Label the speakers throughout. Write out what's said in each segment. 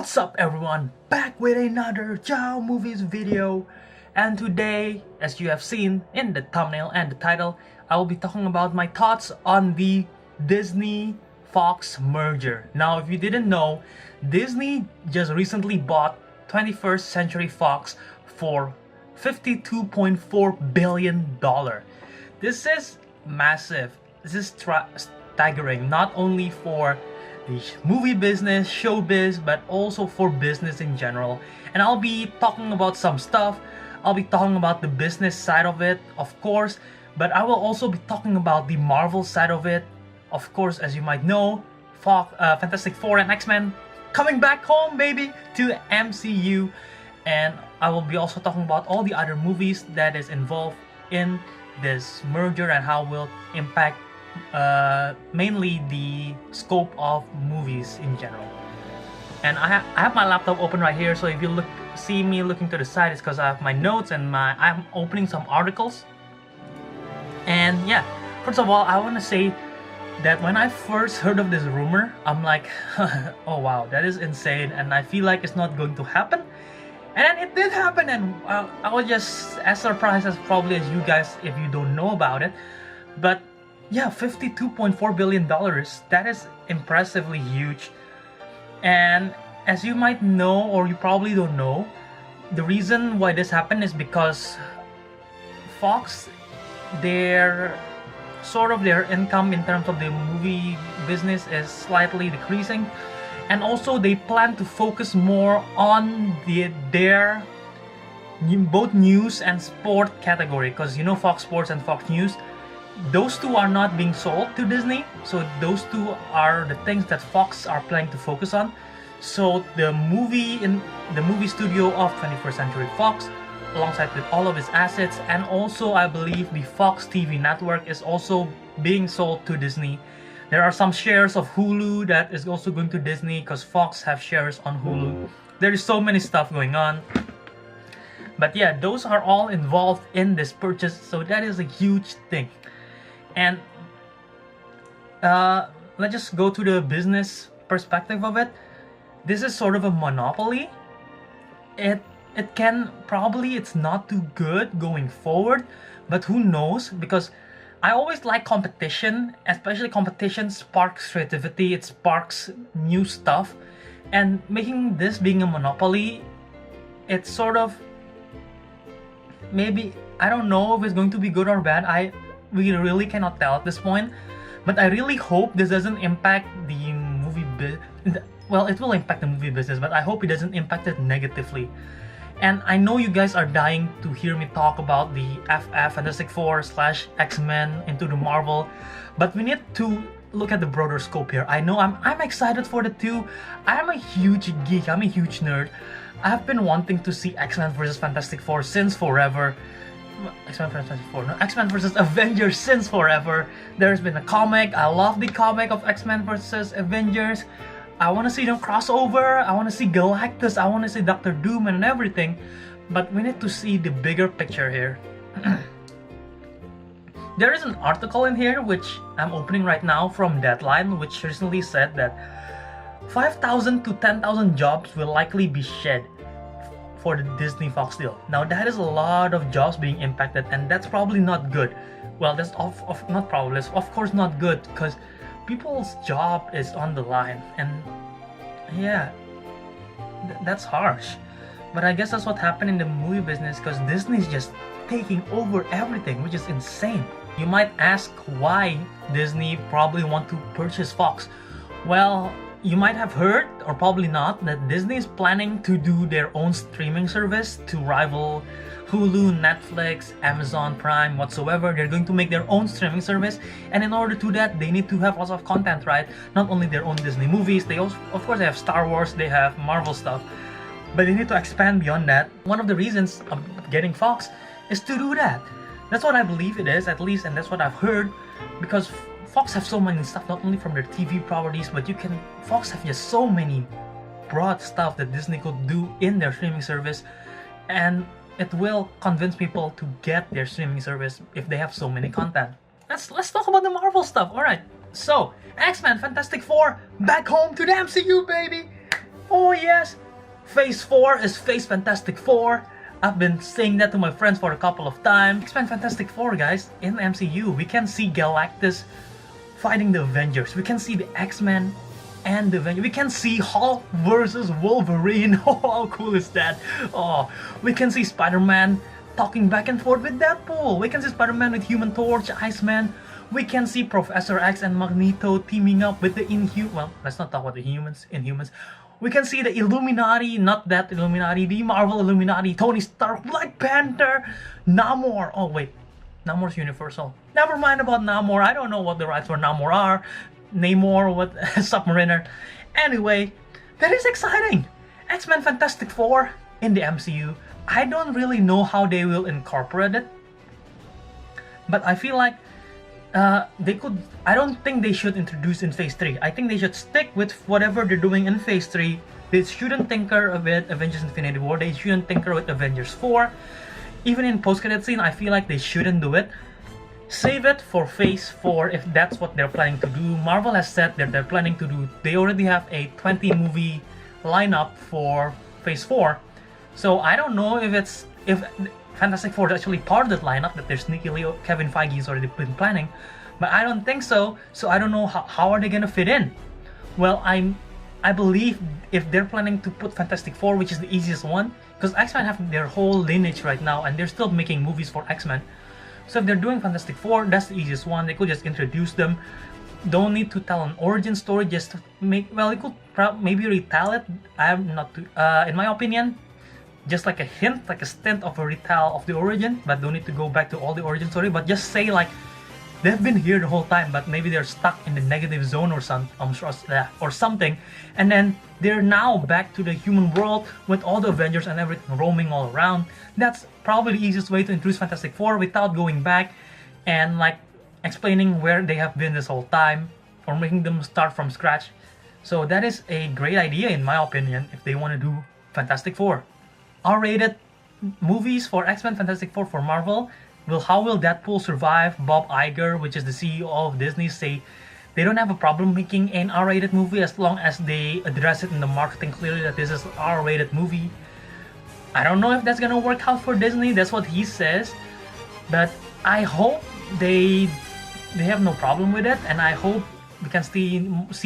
Speaker 1: What's up everyone, back with another Ciao Movies video, and today, as you have seen in the thumbnail and the title, I will be talking about my thoughts on the Disney-Fox merger. Now if you didn't know, Disney just recently bought 21st Century Fox for $52.4 billion. This is massive, this is staggering, not only for the movie business, showbiz, but also for business in general. And I'll be talking about some stuff. I'll be talking about the business side of it, of course, but I will also be talking about the Marvel side of it. Of course, as you might know, Fantastic Four and X-Men coming back home, baby, to MCU. And I will be also talking about all the other movies that is involved in this merger and how it will impact mainly the scope of movies in general. And I have my laptop open right here, so if you see me looking to the side, it's because I have my notes and I'm opening some articles. And yeah, first of all, I want to say that when I first heard of this rumor, I'm like, oh wow, that is insane, and I feel like it's not going to happen. And then it did happen, and I was just as surprised as probably as you guys if you don't know about it. But yeah, $52.4 billion, that is impressively huge. And as you might know, or you probably don't know, the reason why this happened is because Fox, their income in terms of the movie business is slightly decreasing, and also they plan to focus more on their both news and sport category, because you know Fox Sports and Fox News, those two are not being sold to Disney, so those two are the things that Fox are planning to focus on. So the movie studio of 21st Century Fox, alongside with all of its assets, and also I believe the Fox TV network is also being sold to Disney. There are some shares of Hulu that is also going to Disney because Fox have shares on Hulu. There is so many stuff going on. But yeah, those are all involved in this purchase, so that is a huge thing. And let's just go to the business perspective of it. This is sort of a monopoly. It can probably, it's not too good going forward, but who knows, because I always like competition, especially competition sparks creativity, it sparks new stuff, and making this being a monopoly, it's sort of, maybe, I don't know if it's going to be good or bad, we really cannot tell at this point, but I really hope this doesn't impact the movie well, it will impact the movie business, but I hope it doesn't impact it negatively. And I know you guys are dying to hear me talk about the Fantastic Four / X-Men into the Marvel, but we need to look at the broader scope here. I know I'm excited for the two. I'm a huge geek, I'm a huge nerd. I've been wanting to see X-Men vs Fantastic Four since forever. X-Men vs Avengers since forever. There's been a comic, I love the comic of X-Men vs Avengers. I want to see them crossover, I want to see Galactus, I want to see Doctor Doom and everything. But we need to see the bigger picture here. There is an article in here which I'm opening right now from Deadline, which recently said that 5,000 to 10,000 jobs will likely be shed for the Disney Fox deal. Now that is a lot of jobs being impacted, and that's probably not good. Well, that's not probably, it's of course not good, because people's job is on the line, and yeah, that's harsh. But I guess that's what happened in the movie business, because Disney's just taking over everything, which is insane. You might ask why Disney probably want to purchase Fox. Well, you might have heard, or probably not, that Disney is planning to do their own streaming service to rival Hulu, Netflix, Amazon Prime, whatsoever. They're going to make their own streaming service, and in order to do that, they need to have lots of content, right? Not only their own Disney movies, they also, of course, they have Star Wars, they have Marvel stuff, but they need to expand beyond that. One of the reasons of getting Fox is to do that. That's what I believe it is, at least, and that's what I've heard, because Fox have so many stuff, not only from their TV properties, but Fox have just so many broad stuff that Disney could do in their streaming service, and it will convince people to get their streaming service if they have so many content. Let's talk about the Marvel stuff. Alright, so X-Men, Fantastic Four, back home to the MCU, baby! Oh yes, Phase 4 is Phase Fantastic Four. I've been saying that to my friends for a couple of times. X-Men Fantastic Four, guys, in the MCU, we can see Galactus fighting the Avengers. We can see the X-Men and the Avengers. We can see Hulk versus Wolverine. Oh, how cool is that? Oh, we can see Spider-Man talking back and forth with Deadpool. We can see Spider-Man with Human Torch, Iceman. We can see Professor X and Magneto teaming up with the Well, let's not talk about the Inhumans. We can see the Illuminati, not that Illuminati, the Marvel Illuminati, Tony Stark, Black Panther, Namor. Oh wait, Namor's Universal. Never mind about Namor. I don't know what the rights for Namor are. Namor, what Submariner. Anyway, that is exciting. X-Men Fantastic Four in the MCU. I don't really know how they will incorporate it, but I feel like they could. I don't think they should introduce in Phase 3. I think they should stick with whatever they're doing in Phase 3. They shouldn't tinker with Avengers Infinity War. They shouldn't tinker with Avengers 4. Even in post-credit scene, I feel like they shouldn't do it. Save it for Phase 4 if that's what they're planning to do. Marvel has said that they're planning to do. They already have a 20 movie lineup for Phase 4. So I don't know if Fantastic Four is actually part of that lineup that they're sneakily Kevin Feige has already been planning, but I don't think so. So I don't know how are they gonna fit in. Well, I believe if they're planning to put Fantastic Four, which is the easiest one, because X-Men have their whole lineage right now and they're still making movies for X-Men. So if they're doing Fantastic Four, that's the easiest one. They could just introduce them. Don't need to tell an origin story. Just to make, well, it could maybe retell it. I'm not too, in my opinion, just like a hint, like a stint of a retell of the origin, but don't need to go back to all the origin story, but just say like they've been here the whole time, but maybe they're stuck in the negative zone or something, and then they're now back to the human world with all the Avengers and everything roaming all around. That's probably the easiest way to introduce Fantastic Four without going back and like explaining where they have been this whole time or making them start from scratch. So that is a great idea in my opinion if they want to do Fantastic Four. R-rated movies for X-Men Fantastic Four for Marvel. How will Deadpool survive? Bob Iger, which is the CEO of Disney, say they don't have a problem making an R-rated movie as long as they address it in the marketing clearly that this is an R-rated movie. I don't know if that's gonna work out for Disney. That's what he says, but I hope they have no problem with it, and I hope we can see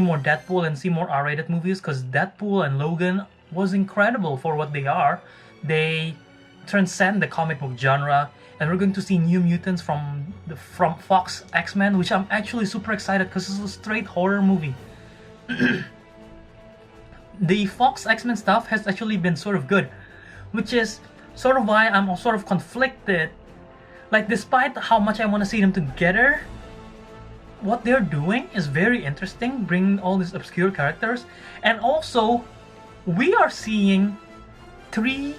Speaker 1: more Deadpool and see more R-rated movies, because Deadpool and Logan was incredible for what they are. They transcend the comic book genre, and we're going to see New Mutants from Fox X-Men, which I'm actually super excited because it's a straight horror movie. The Fox X-Men stuff has actually been sort of good, which is sort of why I'm sort of conflicted. Like, despite how much I want to see them together, what they're doing is very interesting, bringing all these obscure characters, and also we are seeing 3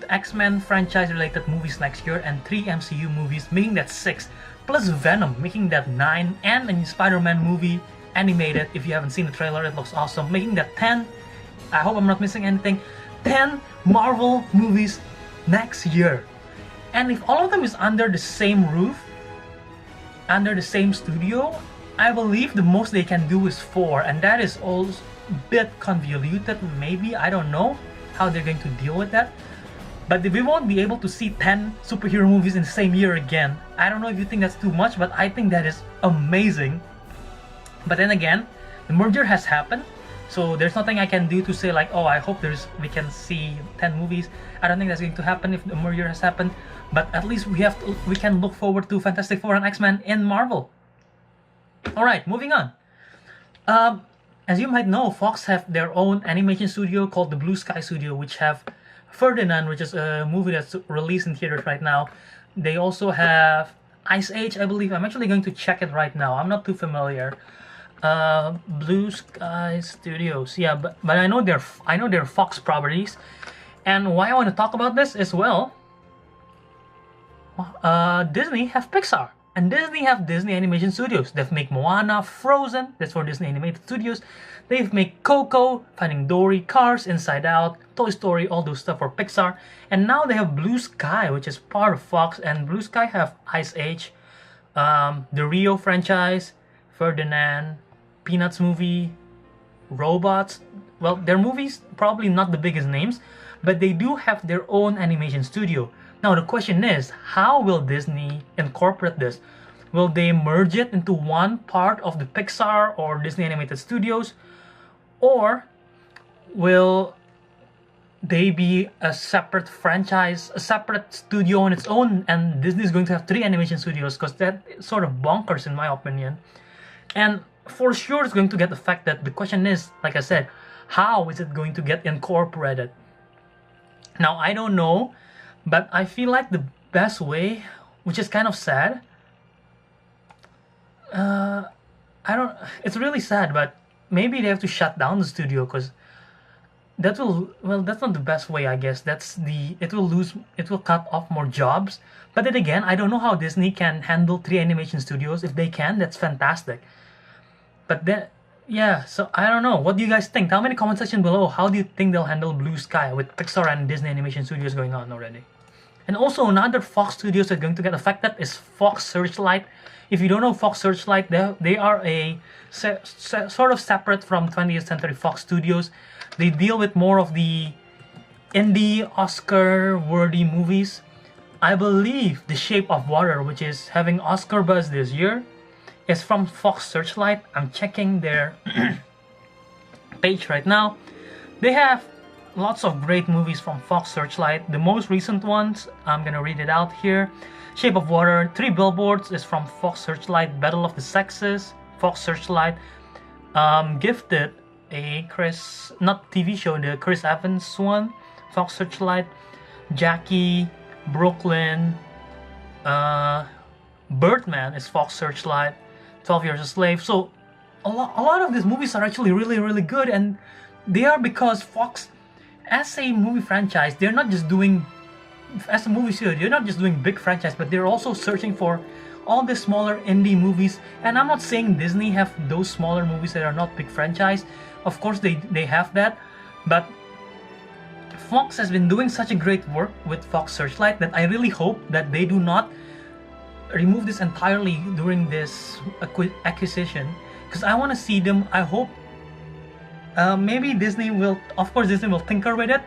Speaker 1: X-Men franchise related movies next year and 3 MCU movies, making that 6, plus Venom, making that 9, and a new Spider-Man movie animated. If you haven't seen the trailer, it looks awesome, making that 10. I hope I'm not missing anything. 10 Marvel movies next year. And if all of them is under the same roof, under the same studio, I believe the most they can do is 4, and that is also a bit convoluted. Maybe, I don't know how they're going to deal with that, but we won't be able to see 10 superhero movies in the same year again. I don't know if you think that's too much, but I think that is amazing. But then again, the merger has happened, so there's nothing I can do to say like, oh, I hope we can see 10 movies. I don't think that's going to happen if the merger has happened, but at least we can look forward to Fantastic Four and X-Men in Marvel. Alright, moving on. As you might know, Fox have their own animation studio called the Blue Sky Studio, which have Ferdinand, which is a movie that's released in theaters right now. They also have Ice Age, I believe. I'm actually going to check it right now. I'm not too familiar. Blue Sky Studios, yeah, but I know they're Fox properties. And why I want to talk about this as well, Disney have Pixar. And Disney have Disney Animation Studios. They've made Moana, Frozen, that's for Disney Animated Studios. They've made Coco, Finding Dory, Cars, Inside Out, Toy Story, all those stuff for Pixar. And now they have Blue Sky, which is part of Fox. And Blue Sky have Ice Age, the Rio franchise, Ferdinand, Peanuts movie, Robots, well, their movies probably not the biggest names, but they do have their own animation studio. Now the question is, how will Disney incorporate this? Will they merge it into one part of the Pixar or Disney Animated Studios? Or will they be a separate franchise, a separate studio on its own, and Disney is going to have 3 animation studios? Because that is sort of bonkers in my opinion. And for sure it's going to get affected. The question is, like I said, how is it going to get incorporated? Now I don't know, but I feel like the best way, which is kind of sad, it's really sad, but maybe they have to shut down the studio, because that will, well, that's not the best way, I guess. It will cut off more jobs. But then again, I don't know how Disney can handle 3 animation studios. If they can, that's fantastic. But then, yeah, so I don't know. What do you guys think? Tell me in the comment section below. How do you think they'll handle Blue Sky with Pixar and Disney Animation Studios going on already? And also another Fox Studios that are going to get affected is Fox Searchlight. If you don't know Fox Searchlight, they are a sort of separate from 20th Century Fox Studios. They deal with more of the indie Oscar-worthy movies. I believe The Shape of Water, which is having Oscar buzz this year, is from Fox Searchlight. I'm checking their page right now. They have lots of great movies from Fox Searchlight. The most recent ones, I'm gonna read it out here. Shape of Water, 3 Billboards is from Fox Searchlight. Battle of the Sexes, Fox Searchlight. Gifted, a not TV show, the Chris Evans one, Fox Searchlight. Jackie, Brooklyn, Birdman is Fox Searchlight. 12 Years a Slave. So a lot of these movies are actually really, really good, and they are because Fox, as a movie franchise, they're not just doing, as a movie studio, they're not just doing big franchise, but they're also searching for all the smaller indie movies. And I'm not saying Disney have those smaller movies that are not big franchise. Of course they have that, but Fox has been doing such a great work with Fox Searchlight that I really hope that they do not remove this entirely during this acquisition, because I want to see them. I hope maybe Disney will, of course Disney will tinker with it,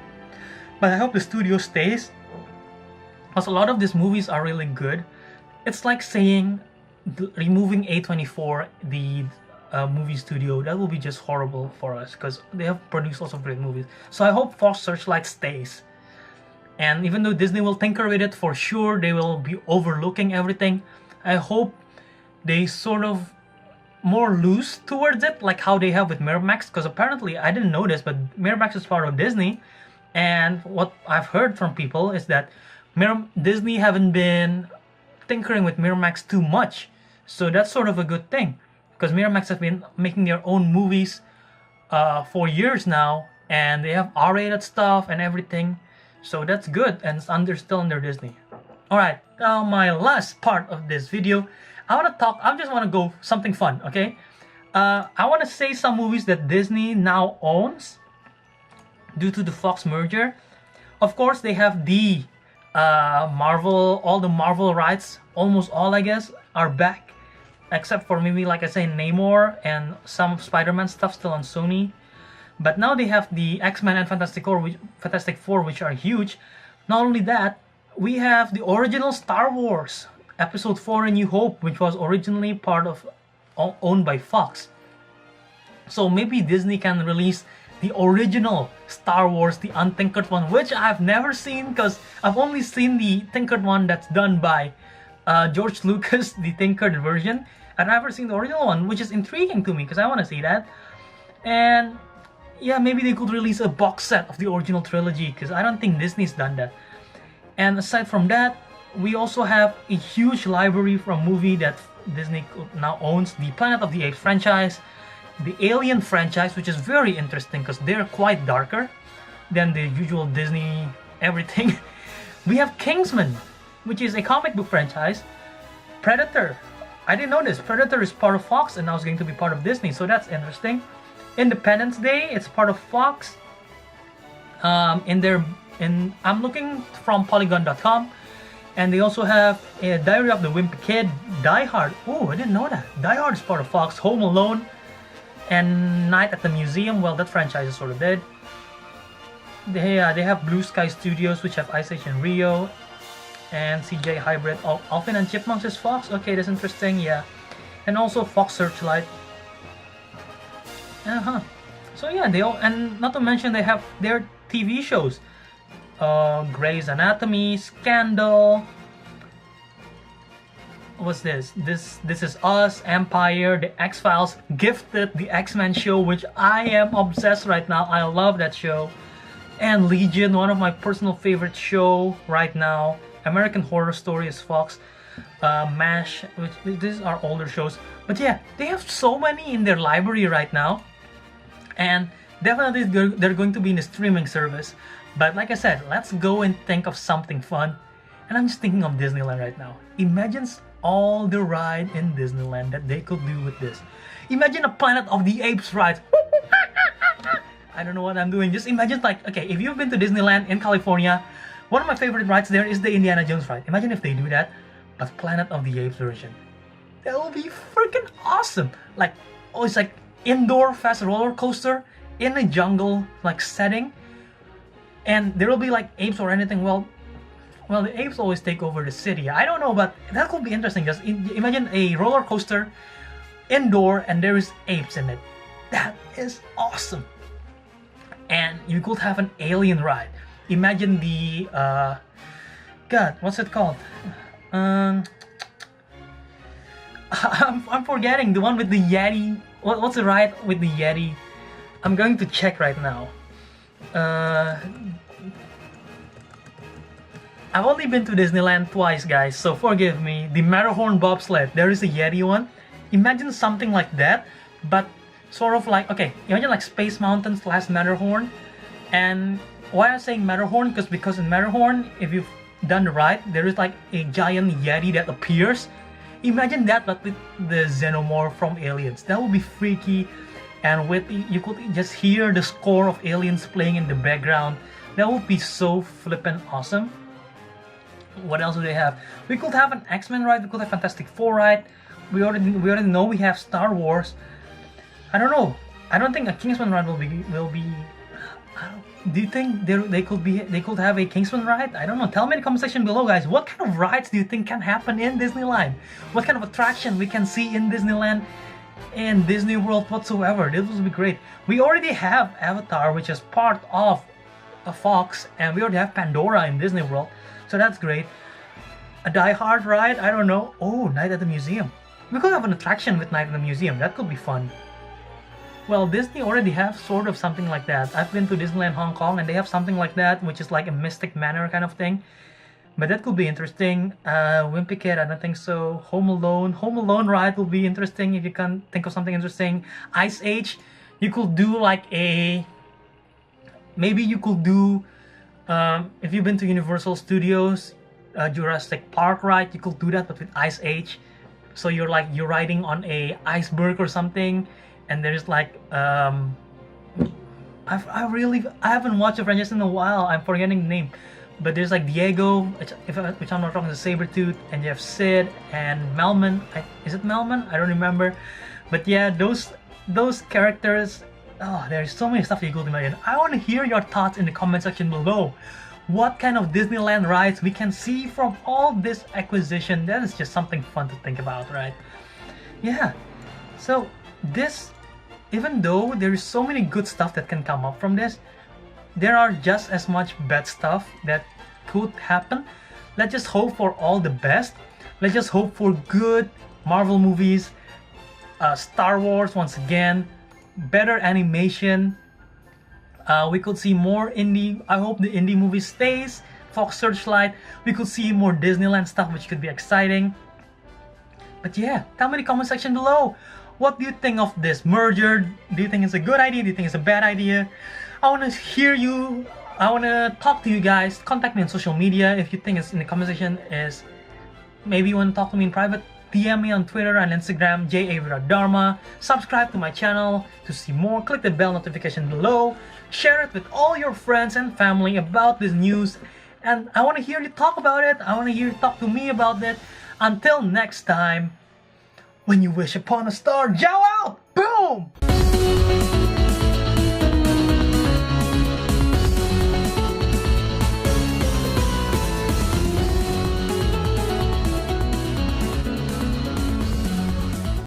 Speaker 1: but I hope the studio stays, because a lot of these movies are really good. It's like saying removing A24, the movie studio, that will be just horrible for us, because they have produced lots of great movies. So I hope Fox Searchlight stays. And even though Disney will tinker with it, for sure they will be overlooking everything, I hope they sort of more loose towards it, like how they have with Miramax. Because apparently, I didn't know this, but Miramax is part of Disney, and what I've heard from people is that Disney haven't been tinkering with Miramax too much. So that's sort of a good thing, because Miramax have been making their own movies for years now, and they have R-rated stuff and everything. So that's good, and it's still under Disney. Alright, now my last part of this video, I just want to go something fun, okay? I want to say some movies that Disney now owns due to the Fox merger. Of course, they have the Marvel, all the Marvel rights, almost all I guess, are back. Except for maybe, like I say, Namor and some Spider-Man stuff still on Sony. But now they have the X-Men and Fantastic Four, which are huge. Not only that, we have the original Star Wars, Episode 4 A New Hope, which was originally owned by Fox. So maybe Disney can release the original Star Wars, the untinkered one, which I've never seen, because I've only seen the tinkered one that's done by George Lucas, the tinkered version. I've never seen the original one, which is intriguing to me, because I want to see that. And yeah, maybe they could release a box set of the original trilogy, because I don't think Disney's done that. And aside from that, we also have a huge library from movie that Disney now owns. The Planet of the Apes franchise, the Alien franchise, which is very interesting because they're quite darker than the usual Disney everything. We have Kingsman, which is a comic book franchise. Predator, I didn't know this. Predator is part of Fox and now it's going to be part of Disney, so that's interesting. Independence Day, it's part of Fox. I'm looking from Polygon.com, and they also have a Diary of the Wimpy Kid, Die Hard. Oh, I didn't know that. Die Hard is part of Fox. Home Alone, And Night at the Museum, well, that franchise is sort of dead. They have Blue Sky Studios, which have Ice Age and Rio, and CJ Hybrid. Oh, Alvin and Chipmunks is Fox. Okay, that's interesting. Yeah, and also Fox Searchlight. So yeah, they all, and not to mention they have their TV shows. Grey's Anatomy, Scandal. What's this? This is Us, Empire, The X-Files, Gifted, the X-Men show, which I am obsessed right now. I love that show. And Legion, one of my personal favorite show right now. American Horror Story is Fox. MASH, which these are older shows. But yeah, they have so many in their library right now. And definitely they're going to be in the streaming service. But like I said, let's go and think of something fun. And I'm just thinking of Disneyland right now. Imagine all the ride in Disneyland that they could do with this. Imagine a Planet of the Apes ride. I don't know what I'm doing. Just imagine, like, okay, if you've been to Disneyland in California, one of my favorite rides there is the Indiana Jones ride. Imagine if they do that, but Planet of the Apes version. That will be freaking awesome. Like, oh, it's like indoor fast roller coaster in a jungle like setting, and there will be like apes or anything. Well, the apes always take over the city. I don't know, but that could be interesting. Just imagine a roller coaster indoor and there is apes in it. That is awesome. And you could have an alien ride. Imagine the God, what's it called? I'm forgetting the one with the Yeti. What's the ride with the Yeti? I'm going to check right now. I've only been to Disneyland twice, guys, so forgive me. The Matterhorn bobsled, there is a Yeti one. Imagine something like that, but sort of like, okay, imagine like Space Mountain / Matterhorn. And why I'm saying Matterhorn? Because in Matterhorn, if you've done the ride, there is like a giant Yeti that appears. Imagine that, but with the Xenomorph from Aliens. That would be freaky, and you could just hear the score of Aliens playing in the background. That would be so flippin' awesome. What else do they have? We could have an X-Men ride. We could have Fantastic Four ride. We already know we have Star Wars. I don't know. I don't think a Kingsman ride will be. Do you think they could have a Kingsman ride? I don't know. Tell me in the comment section below, guys. What kind of rides do you think can happen in Disneyland? What kind of attraction we can see in Disneyland and Disney World whatsoever? This would be great. We already have Avatar, which is part of a Fox, and we already have Pandora in Disney World. So that's great. A Die Hard ride? I don't know. Oh, Night at the Museum. We could have an attraction with Night at the Museum. That could be fun. Well, Disney already have sort of something like that. I've been to Disneyland Hong Kong and they have something like that, which is like a Mystic Manor kind of thing. But that could be interesting. Wimpy Kid, I don't think so. Home Alone ride will be interesting if you can think of something interesting. Ice Age, you could do like maybe you could do, if you've been to Universal Studios, Jurassic Park ride, you could do that, but with Ice Age. So you're riding on a iceberg or something, and there's like I haven't watched the franchise in a while. I'm forgetting the name, but there's like Diego, which I'm not wrong, is a Sabretooth, and you have Sid and Melman. Is it Melman? I don't remember, but yeah, those characters. Oh, there's so many stuff you could imagine. I want to hear your thoughts in the comment section below. What kind of Disneyland rides we can see from all this acquisition? That is just something fun to think about, right? Yeah. So this, even though there is so many good stuff that can come up from this, there are just as much bad stuff that could happen. Let's just hope for all the best. Let's just hope for good Marvel movies, Star Wars once again, better animation. We could see more indie. I hope the indie movie stays. Fox Searchlight. We could see more Disneyland stuff, which could be exciting. But yeah, tell me in the comment section below. What do you think of this merger? Do you think it's a good idea? Do you think it's a bad idea? I want to hear you. I want to talk to you guys. Contact me on social media if you think it's in the comment section. Maybe you want to talk to me in private. DM me on Twitter and Instagram, JAViradharma. Subscribe to my channel to see more. Click the bell notification below. Share it with all your friends and family about this news. And I want to hear you talk about it. I want to hear you talk to me about it. Until next time, when you wish upon a star, Jow out! Boom! you.